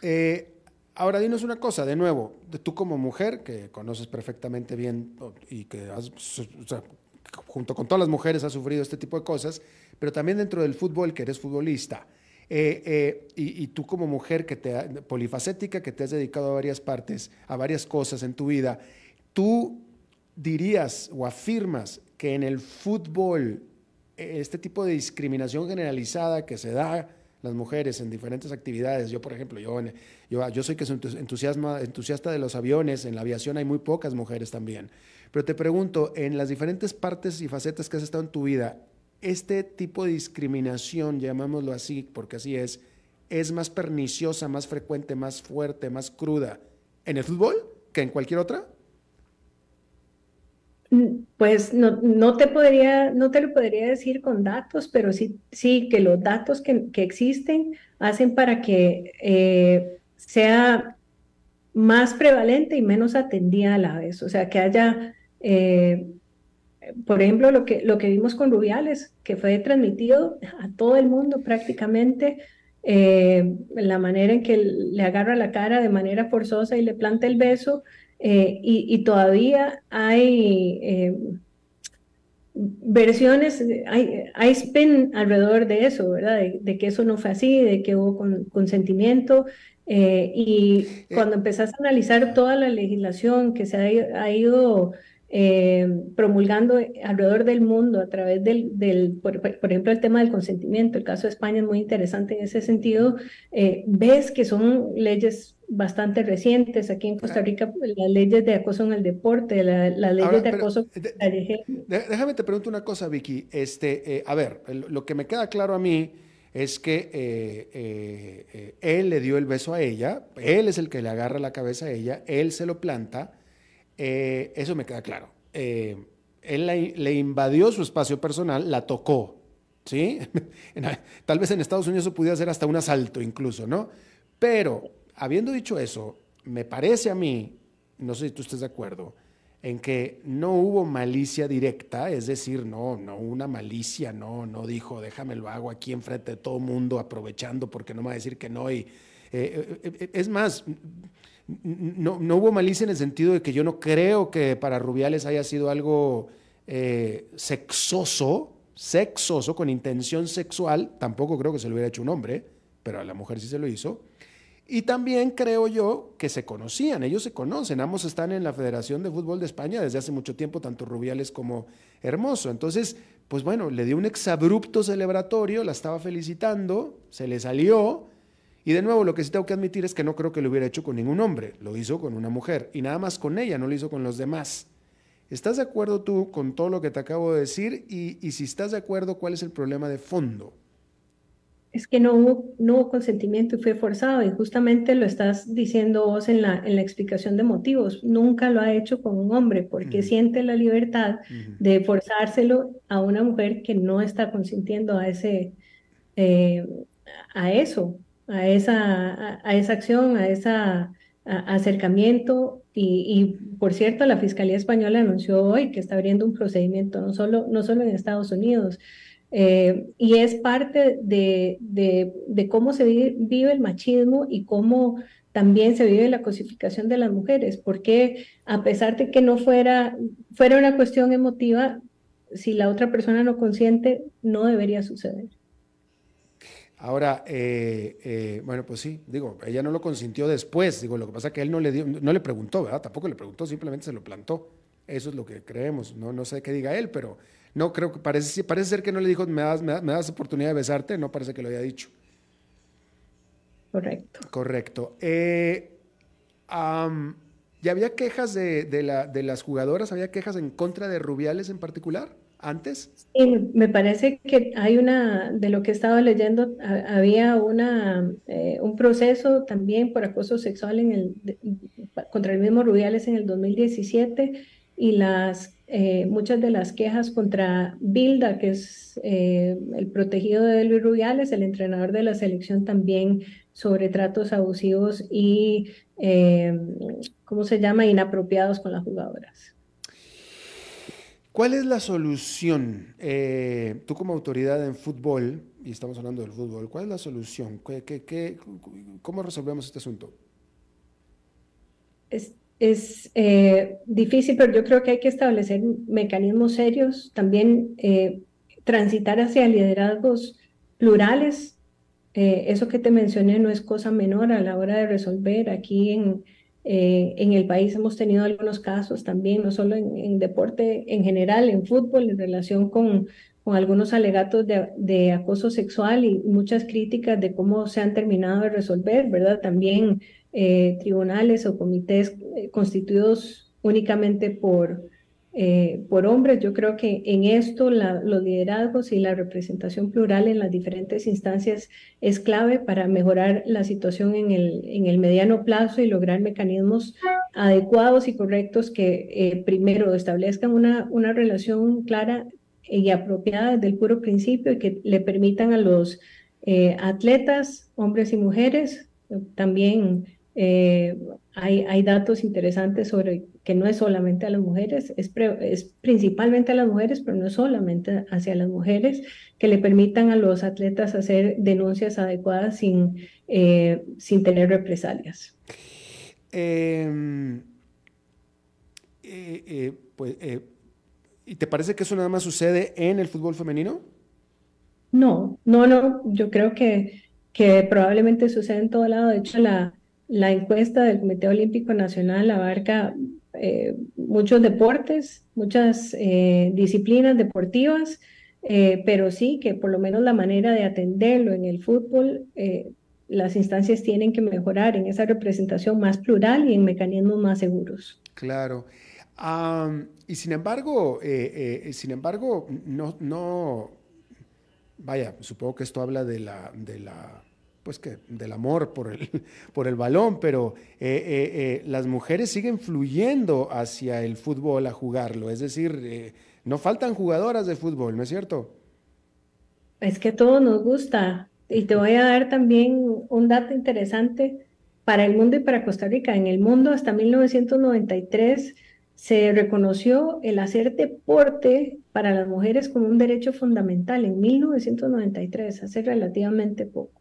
Ahora, dinos una cosa, de nuevo, tú como mujer, que conoces perfectamente bien y que junto con todas las mujeres has sufrido este tipo de cosas, pero también dentro del fútbol, que eres futbolista, y tú como mujer polifacética, que te has dedicado a varias partes, a varias cosas en tu vida, ¿tú dirías o afirmas que en el fútbol este tipo de discriminación generalizada que se da las mujeres en diferentes actividades? Yo, por ejemplo, yo soy que soy entusiasta de los aviones. En la aviación hay muy pocas mujeres también. Pero te pregunto, en las diferentes partes y facetas que has estado en tu vida, ¿este tipo de discriminación, llamámoslo así, porque así es más perniciosa, más frecuente, más fuerte, más cruda en el fútbol que en cualquier otra? Pues no te lo podría decir con datos, pero sí que los datos que existen hacen para que sea más prevalente y menos atendida a la vez. O sea, que haya por ejemplo, lo que vimos con Rubiales, que fue transmitido a todo el mundo prácticamente, la manera en que le agarra la cara de manera forzosa y le planta el beso, y todavía hay versiones, hay spin alrededor de eso, ¿verdad? De que eso no fue así, de que hubo consentimiento. Y cuando empezás a analizar toda la legislación que se ha ido promulgando alrededor del mundo a través por ejemplo, el tema del consentimiento, el caso de España es muy interesante en ese sentido, ves que son leyes bastante recientes. Aquí en Costa Rica, las leyes de acoso en el deporte, las leyes Ahora, de pero acoso callejero. déjame te pregunto una cosa, Vicky. A ver, lo que me queda claro a mí es que él le dio el beso a ella, él es el que le agarra la cabeza a ella, él se lo planta, eso me queda claro. Él le invadió su espacio personal, la tocó, ¿sí? Tal vez en Estados Unidos eso pudiera ser hasta un asalto incluso, ¿no? Pero, habiendo dicho eso, me parece a mí, no sé si tú estés de acuerdo, en que no hubo malicia directa, es decir, no una malicia, no dijo, déjame lo hago aquí enfrente de todo el mundo aprovechando porque no me va a decir que no. Es más, no hubo malicia en el sentido de que yo no creo que para Rubiales haya sido algo sexoso, con intención sexual. Tampoco creo que se lo hubiera hecho un hombre, pero a la mujer sí se lo hizo. Y también creo yo que se conocían, ellos se conocen, ambos están en la Federación de Fútbol de España desde hace mucho tiempo, tanto Rubiales como Hermoso. Entonces, pues bueno, le dio un exabrupto celebratorio, la estaba felicitando, se le salió. Y de nuevo, lo que sí tengo que admitir es que no creo que lo hubiera hecho con ningún hombre, lo hizo con una mujer y nada más con ella, no lo hizo con los demás. ¿Estás de acuerdo tú con todo lo que te acabo de decir? Y si estás de acuerdo, ¿cuál es el problema de fondo? Es que no hubo consentimiento y fue forzado, y justamente lo estás diciendo vos en la explicación de motivos. Nunca lo ha hecho con un hombre porque siente la libertad de forzárselo a una mujer que no está consintiendo a eso, a esa acción, a ese acercamiento. Y por cierto, la Fiscalía Española anunció hoy que está abriendo un procedimiento, no solo en Estados Unidos. Y es parte de cómo se vive el machismo y cómo también se vive la cosificación de las mujeres, porque a pesar de que no fuera una cuestión emotiva, si la otra persona no consiente, no debería suceder. Ahora, bueno, pues sí, digo, ella no lo consintió después, digo, lo que pasa es que él no le preguntó, ¿verdad? Tampoco le preguntó, simplemente se lo plantó. Eso es lo que creemos, no sé qué diga él, pero no creo que, parece ser que no le dijo, me das oportunidad de besarte, no parece que lo haya dicho. Correcto. ¿Ya había quejas de las jugadoras? ¿Había quejas en contra de Rubiales en particular antes? Sí, me parece que hay de lo que he estado leyendo, había un proceso también por acoso sexual contra el mismo Rubiales en el 2017, y muchas de las quejas contra Bilda, que es el protegido de Luis Rubiales, el entrenador de la selección, también sobre tratos abusivos y, ¿cómo se llama?, inapropiados con las jugadoras. ¿Cuál es la solución? Tú como autoridad en fútbol, y estamos hablando del fútbol, ¿cuál es la solución? ¿Cómo resolvemos este asunto? Es difícil, pero yo creo que hay que establecer mecanismos serios, también transitar hacia liderazgos plurales. Eso que te mencioné no es cosa menor a la hora de resolver. Aquí en el país hemos tenido algunos casos también, no solo en deporte en general, en fútbol, en relación con algunos alegatos de acoso sexual y muchas críticas de cómo se han terminado de resolver, ¿verdad? También tribunales o comités constituidos únicamente por hombres. Yo creo que en esto los liderazgos y la representación plural en las diferentes instancias es clave para mejorar la situación en el mediano plazo y lograr mecanismos adecuados y correctos que primero establezcan una relación clara y apropiada desde el puro principio, y que le permitan a los atletas, hombres y mujeres, también hay datos interesantes sobre que no es solamente a las mujeres, es principalmente a las mujeres, pero no es solamente hacia las mujeres, que le permitan a los atletas hacer denuncias adecuadas sin tener represalias. ¿Y te parece que eso nada más sucede en el fútbol femenino? No, yo creo que probablemente sucede en todo lado. De hecho, la encuesta del Comité Olímpico Nacional abarca muchos deportes, muchas disciplinas deportivas, pero sí que por lo menos la manera de atenderlo en el fútbol, las instancias tienen que mejorar en esa representación más plural y en mecanismos más seguros. Claro. Y sin embargo, no, vaya, supongo que esto habla del amor por el balón, pero las mujeres siguen fluyendo hacia el fútbol a jugarlo, es decir, no faltan jugadoras de fútbol, ¿no es cierto? Es que todo nos gusta, y te voy a dar también un dato interesante para el mundo y para Costa Rica. En el mundo, hasta 1993, se reconoció el hacer deporte para las mujeres como un derecho fundamental, en 1993, hace relativamente poco.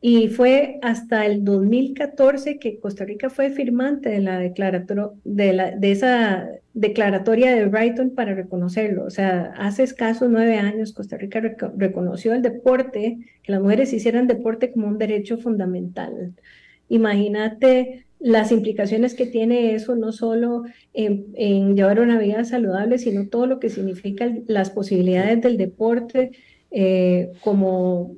Y fue hasta el 2014 que Costa Rica fue firmante de esa declaratoria de Brighton para reconocerlo. O sea, hace escasos 9 años Costa Rica reconoció el deporte, que las mujeres hicieran deporte como un derecho fundamental. Imagínate las implicaciones que tiene eso, no solo en llevar una vida saludable, sino todo lo que significa las posibilidades del deporte como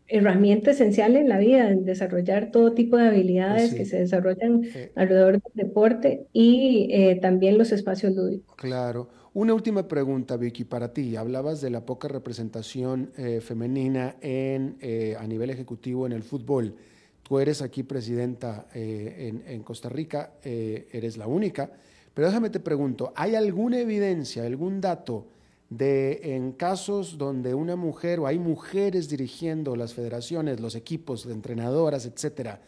herramienta esencial en la vida, en desarrollar todo tipo de habilidades que se desarrollan alrededor del deporte y también los espacios lúdicos. Claro. Una última pregunta, Vicky, para ti. Hablabas de la poca representación femenina a nivel ejecutivo en el fútbol. Tú eres aquí presidenta en Costa Rica, eres la única, pero déjame te pregunto, ¿hay alguna evidencia, algún dato en casos donde una mujer o hay mujeres dirigiendo las federaciones, los equipos de entrenadoras, etcétera,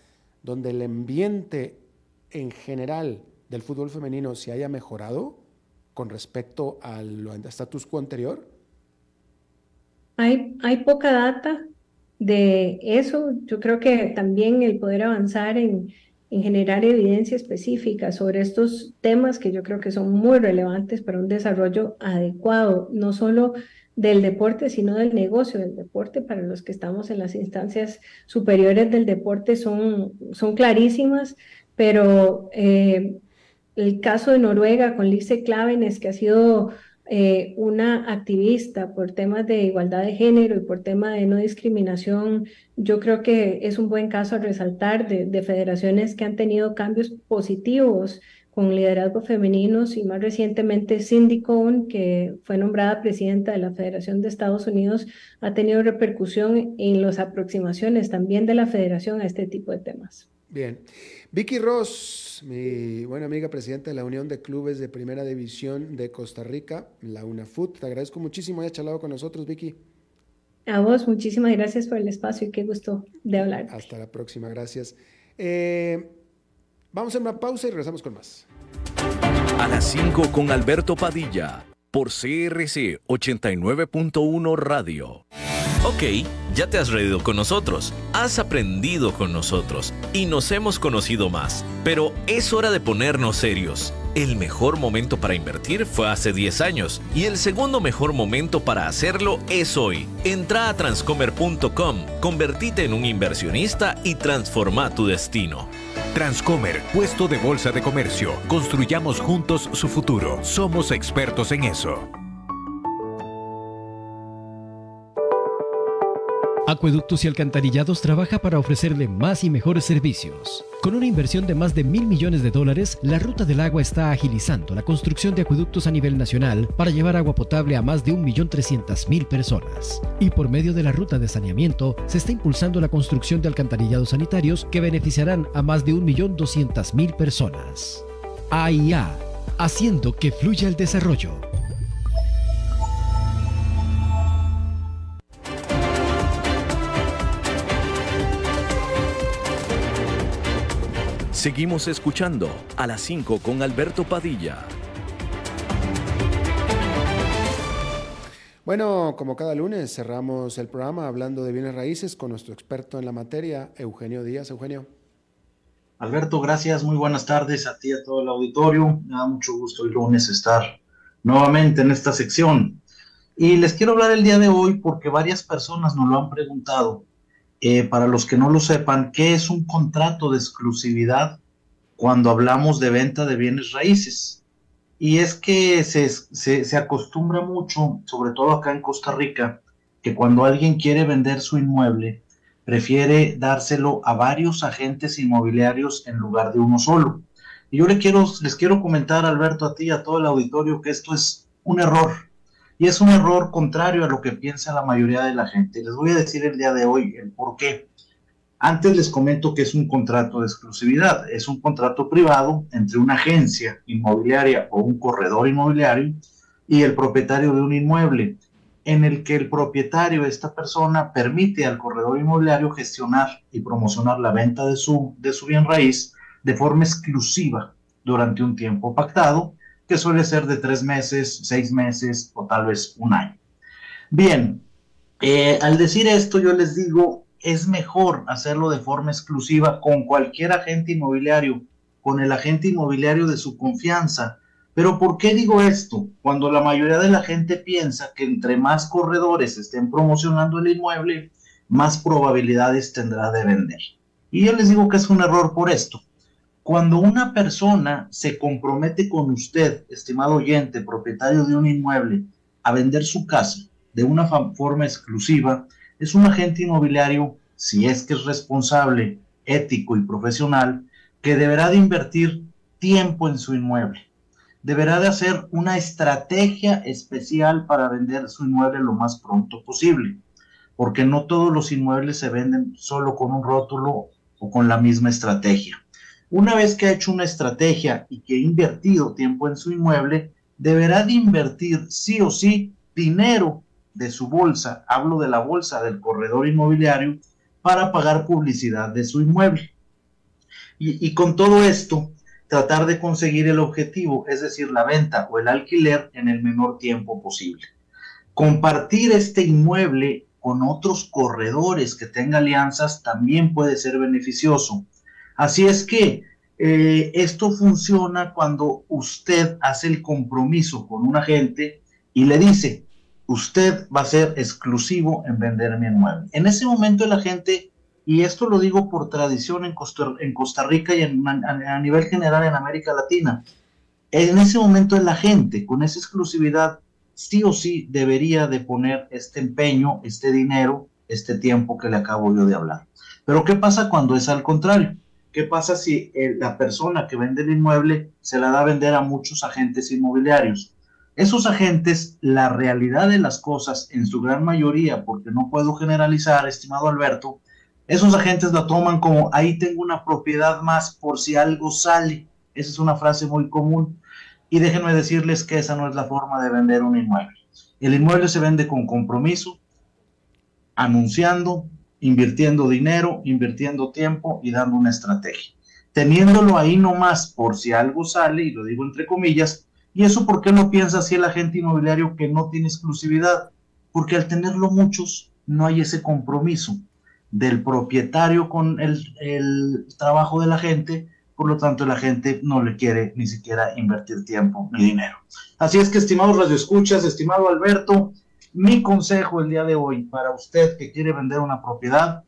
donde el ambiente en general del fútbol femenino se haya mejorado con respecto al status quo anterior? Hay poca data de eso. Yo creo que también el poder avanzar en generar evidencia específica sobre estos temas que yo creo que son muy relevantes para un desarrollo adecuado, no solo del deporte, sino del negocio del deporte. Para los que estamos en las instancias superiores del deporte son clarísimas, pero el caso de Noruega con Lise Klaveness, que ha sido una activista por temas de igualdad de género y por tema de no discriminación, yo creo que es un buen caso a resaltar de federaciones que han tenido cambios positivos con liderazgos femeninos, y más recientemente Cindy Cohn, que fue nombrada presidenta de la Federación de Estados Unidos, ha tenido repercusión en las aproximaciones también de la federación a este tipo de temas. Bien. Vicky Ross, mi buena amiga, presidenta de la Unión de Clubes de Primera División de Costa Rica, la UNAFUT. Te agradezco muchísimo hayas charlado con nosotros, Vicky. A vos, muchísimas gracias por el espacio y qué gusto de hablar. Hasta la próxima, gracias. Vamos a una pausa y regresamos con más. A las 5 con Alberto Padilla, por CRC 89.1 Radio. Ok, ya te has reído con nosotros, has aprendido con nosotros y nos hemos conocido más. Pero es hora de ponernos serios. El mejor momento para invertir fue hace 10 años y el segundo mejor momento para hacerlo es hoy. Entra a transcomer.com, convertite en un inversionista y transforma tu destino. Transcomer, puesto de bolsa de comercio. Construyamos juntos su futuro. Somos expertos en eso. Acueductos y Alcantarillados trabaja para ofrecerle más y mejores servicios. Con una inversión de más de $1.000 millones, la Ruta del Agua está agilizando la construcción de acueductos a nivel nacional para llevar agua potable a más de 1.300.000 personas. Y por medio de la ruta de saneamiento, se está impulsando la construcción de alcantarillados sanitarios que beneficiarán a más de 1.200.000 personas. AIA, haciendo que fluya el desarrollo. Seguimos escuchando a las 5 con Alberto Padilla. Bueno, como cada lunes cerramos el programa hablando de bienes raíces con nuestro experto en la materia, Eugenio Díaz. Eugenio. Alberto, gracias. Muy buenas tardes a ti y a todo el auditorio. Me da mucho gusto el lunes estar nuevamente en esta sección. Y les quiero hablar el día de hoy porque varias personas nos lo han preguntado. Para los que no lo sepan, ¿qué es un contrato de exclusividad cuando hablamos de venta de bienes raíces? Y es que se acostumbra mucho, sobre todo acá en Costa Rica, que cuando alguien quiere vender su inmueble, prefiere dárselo a varios agentes inmobiliarios en lugar de uno solo. Y yo les quiero comentar, Alberto, a ti y a todo el auditorio, que esto es un error. Y es un error contrario a lo que piensa la mayoría de la gente. Les voy a decir el día de hoy el por qué. Antes les comento que es un contrato de exclusividad. Es un contrato privado entre una agencia inmobiliaria o un corredor inmobiliario y el propietario de un inmueble, en el que el propietario, esta persona, permite al corredor inmobiliario gestionar y promocionar la venta de su bien raíz de forma exclusiva durante un tiempo pactado, que suele ser de 3 meses, 6 meses o tal vez un año. Bien, al decir esto yo les digo, es mejor hacerlo de forma exclusiva con cualquier agente inmobiliario, con el agente inmobiliario de su confianza. Pero ¿por qué digo esto? Cuando la mayoría de la gente piensa que entre más corredores estén promocionando el inmueble, más probabilidades tendrá de vender. Y yo les digo que es un error por esto. Cuando una persona se compromete con usted, estimado oyente, propietario de un inmueble, a vender su casa de una forma exclusiva, es un agente inmobiliario, si es que es responsable, ético y profesional, que deberá de invertir tiempo en su inmueble. Deberá de hacer una estrategia especial para vender su inmueble lo más pronto posible, porque no todos los inmuebles se venden solo con un rótulo o con la misma estrategia. Una vez que ha hecho una estrategia y que ha invertido tiempo en su inmueble, deberá de invertir sí o sí dinero de su bolsa, hablo de la bolsa del corredor inmobiliario, para pagar publicidad de su inmueble. Y con todo esto, tratar de conseguir el objetivo, es decir, la venta o el alquiler en el menor tiempo posible. Compartir este inmueble con otros corredores que tengan alianzas también puede ser beneficioso. Así es que esto funciona cuando usted hace el compromiso con un agente y le dice: usted va a ser exclusivo en vender mi inmueble. En ese momento el agente, y esto lo digo por tradición en Costa Rica y a nivel general en América Latina, en ese momento el agente con esa exclusividad sí o sí debería de poner este empeño, este dinero, este tiempo que le acabo yo de hablar. Pero ¿qué pasa cuando es al contrario? ¿Qué pasa si la persona que vende el inmueble se la da a vender a muchos agentes inmobiliarios? Esos agentes, la realidad de las cosas, en su gran mayoría, porque no puedo generalizar, estimado Alberto, esos agentes la toman como: ahí tengo una propiedad más por si algo sale. Esa es una frase muy común. Y déjenme decirles que esa no es la forma de vender un inmueble. El inmueble se vende con compromiso, anunciando, invirtiendo dinero, invirtiendo tiempo y dando una estrategia. Teniéndolo ahí nomás por si algo sale, y lo digo entre comillas. ¿Y eso por qué lo piensa así el agente inmobiliario que no tiene exclusividad? Porque al tenerlo muchos, no hay ese compromiso del propietario con el trabajo de la gente. Por lo tanto, la gente no le quiere ni siquiera invertir tiempo ni dinero. Así es que, estimados radioescuchas, estimado Alberto, mi consejo el día de hoy para usted que quiere vender una propiedad: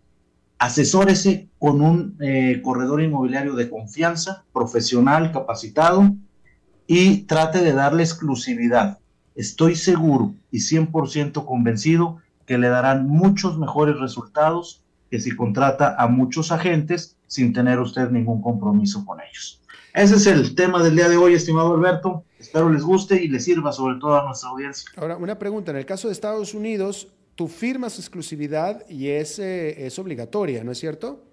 asesórese con un corredor inmobiliario de confianza, profesional, capacitado, y trate de darle exclusividad. Estoy seguro y 100% convencido que le darán muchos mejores resultados que si contrata a muchos agentes sin tener usted ningún compromiso con ellos. Ese es el tema del día de hoy, estimado Alberto. Espero les guste y les sirva sobre todo a nuestra audiencia. Ahora, una pregunta. En el caso de Estados Unidos, tú firmas exclusividad y es obligatoria, ¿no es cierto?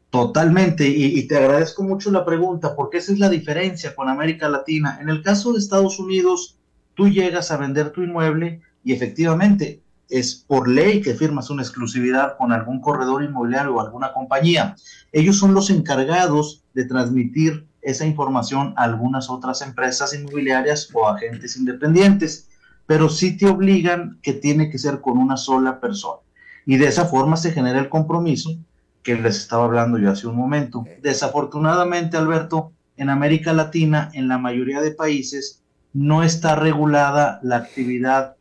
Totalmente, y te agradezco mucho la pregunta, porque esa es la diferencia con América Latina. En el caso de Estados Unidos, tú llegas a vender tu inmueble y efectivamente es por ley que firmas una exclusividad con algún corredor inmobiliario o alguna compañía. Ellos son los encargados de transmitir esa información a algunas otras empresas inmobiliarias o agentes independientes, pero sí te obligan que tiene que ser con una sola persona. Y de esa forma se genera el compromiso que les estaba hablando yo hace un momento. Desafortunadamente, Alberto, en América Latina, en la mayoría de países, no está regulada la actividad,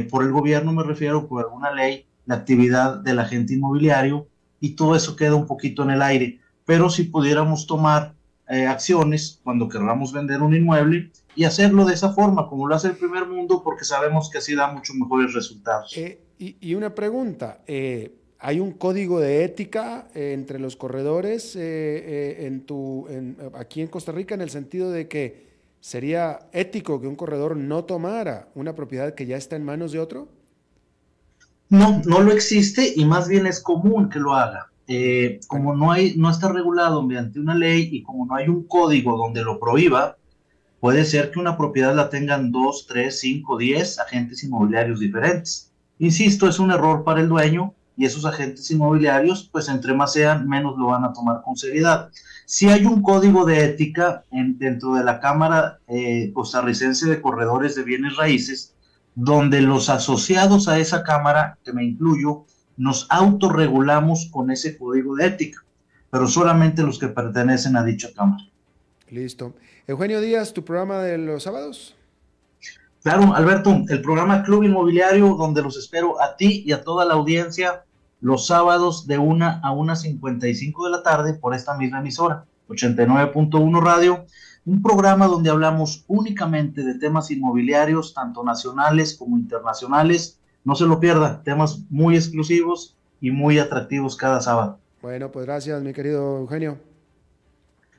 por el gobierno me refiero, por alguna ley, la actividad del agente inmobiliario, y todo eso queda un poquito en el aire. Pero si pudiéramos tomar acciones cuando queramos vender un inmueble y hacerlo de esa forma, como lo hace el primer mundo, porque sabemos que así da mucho mejores resultados. Y una pregunta, ¿hay un código de ética entre los corredores aquí en Costa Rica, en el sentido de que sería ético que un corredor no tomara una propiedad que ya está en manos de otro? No, no lo existe, y más bien es común que lo haga. Como no está regulado mediante una ley y como no hay un código donde lo prohíba, puede ser que una propiedad la tengan 2, 3, 5, 10 agentes inmobiliarios diferentes. Insisto, es un error para el dueño, y esos agentes inmobiliarios, pues entre más sean, menos lo van a tomar con seriedad. Sí hay un código de ética dentro de la Cámara Costarricense de Corredores de Bienes Raíces, donde los asociados a esa cámara, que me incluyo, nos autorregulamos con ese código de ética, pero solamente los que pertenecen a dicha cámara. Listo. Eugenio Díaz, ¿tu programa de los sábados? Claro, Alberto, el programa Club Inmobiliario, donde los espero a ti y a toda la audiencia los sábados de 1 a 1:55 de la tarde por esta misma emisora, 89.1 Radio, un programa donde hablamos únicamente de temas inmobiliarios, tanto nacionales como internacionales. No se lo pierda, temas muy exclusivos y muy atractivos cada sábado. Bueno, pues gracias, mi querido Eugenio.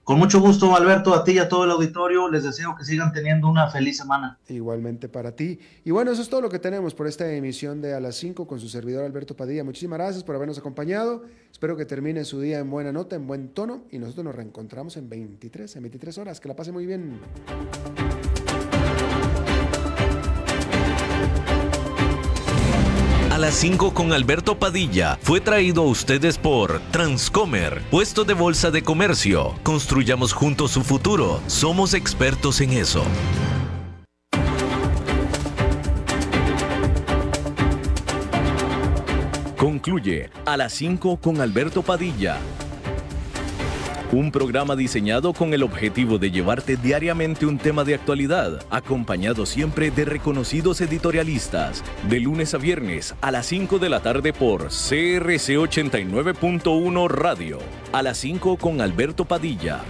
Con mucho gusto, Alberto, a ti y a todo el auditorio. Les deseo que sigan teniendo una feliz semana. Igualmente para ti. Y bueno, eso es todo lo que tenemos por esta emisión de A las 5 con su servidor Alberto Padilla. Muchísimas gracias por habernos acompañado. Espero que termine su día en buena nota, en buen tono. Y nosotros nos reencontramos en 23 horas. Que la pase muy bien. A las 5 con Alberto Padilla fue traído a ustedes por Transcomer, puesto de bolsa de comercio. Construyamos juntos su futuro. Somos expertos en eso. Concluye A las 5 con Alberto Padilla. Un programa diseñado con el objetivo de llevarte diariamente un tema de actualidad, acompañado siempre de reconocidos editorialistas, de lunes a viernes a las 5 de la tarde por CRC 89.1 Radio. A las 5 con Alberto Padilla.